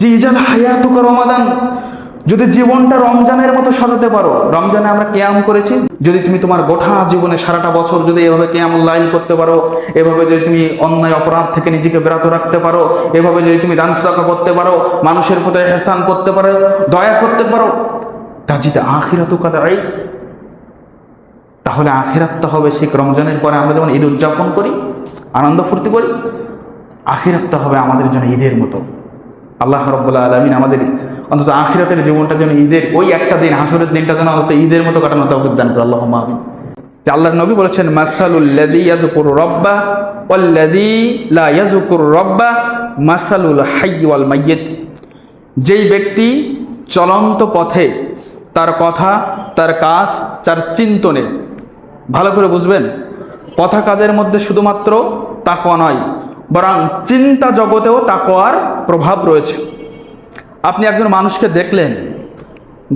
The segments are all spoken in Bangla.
জিজাল হায়াতুকা রমাদান, যদি জীবনটা রমজানের মতো সাজাতে পারো। রমজানে আমরা কিয়াম করেছি, যদি তুমি তোমার গোটা জীবনে সারাটা বছর যদি এভাবে কিয়ামুল লাইল করতে পারো, এভাবে যদি তুমি অন্যায় অপরাধ থেকে নিজেকে বিরত রাখতে পারো, এভাবে যদি তুমি দান সদকা করতে পারো, মানুষের প্রতি ইহসান করতে পারো, দয়া করতে পারো, তাজিদ আখিরাতুকা দাঈ, তাহলে আখিরাতটা হবে সেই রমজানের পরে আমরা যেমন ঈদ উদযাপন করি, আনন্দ ফুর্তি করি, আখিরাতটা হবে আমাদের জন্য ঈদের মতো। আল্লাহ রাব্বুল আলামিন আমাদের অন্তত আখিরাতের জীবনটা যেন ঈদের ওই একটা দিন, হাসরের দিনটা যেন অন্তত ঈদের মতো কাটানো তৌফিক দান করে, আল্লাহুম্মা আমিন। যে আল্লাহর নবী বলেছেন, মাসালুল লাযী ইয়াযকুরু রাব্বা ওয়াল লাযী লা ইয়াযকুরু রাব্বা মাসালুল হাইয়্যি ওয়াল মাইয়্যিত। যেই ব্যক্তি চলন্ত পথে তার কথা, তার কাজ, তার চিন্তনে, ভালো করে বুঝবেন, কথা কাজের মধ্যে শুধুমাত্র তাকওয়া নয়, বরং চিন্তা জগতেও তাকওয়ার প্রভাব রয়েছে। আপনি একজন মানুষকে দেখলেন,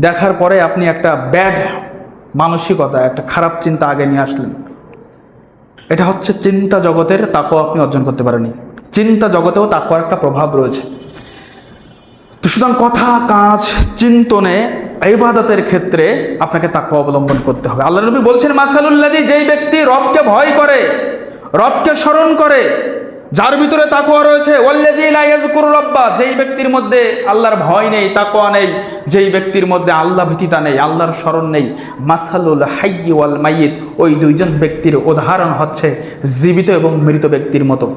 দেখার পরে আপনি একটা ব্যাড মানসিকতা, একটা খারাপ চিন্তা আগে নিয়ে আসলেন, এটা হচ্ছে চিন্তা জগতের তাকওয়া আপনি অর্জন করতে পারেননি। চিন্তা জগতেও তাকওয়ার একটা প্রভাব রয়েছে। তো সুতরাং কথা, কাজ, চিন্তনে, ইবাদতের ক্ষেত্রে আপনাকে তাকওয়া অবলম্বন করতে হবে। আল্লাহ নবী বলছেন, মাসালুল্লাযী, যেই ব্যক্তি রবকে ভয় করে, রবকে স্মরণ করে, যার ভিতরে তাকওয়া রয়েছে, ওয়াল্লাযী লা ইয়াযকুরু রাব্বা, যেই ব্যক্তির মধ্যে আল্লাহর ভয় নেই, তাকওয়া নেই, যেই ব্যক্তির মধ্যে আল্লাহ ভীতিতা নেই, আল্লাহর স্মরণ নেই, মাসালুল হাইয়্যি ওয়াল মাইয়্যিত, ওই দুইজন ব্যক্তির উদাহরণ হচ্ছে জীবিত এবং মৃত ব্যক্তির মতো।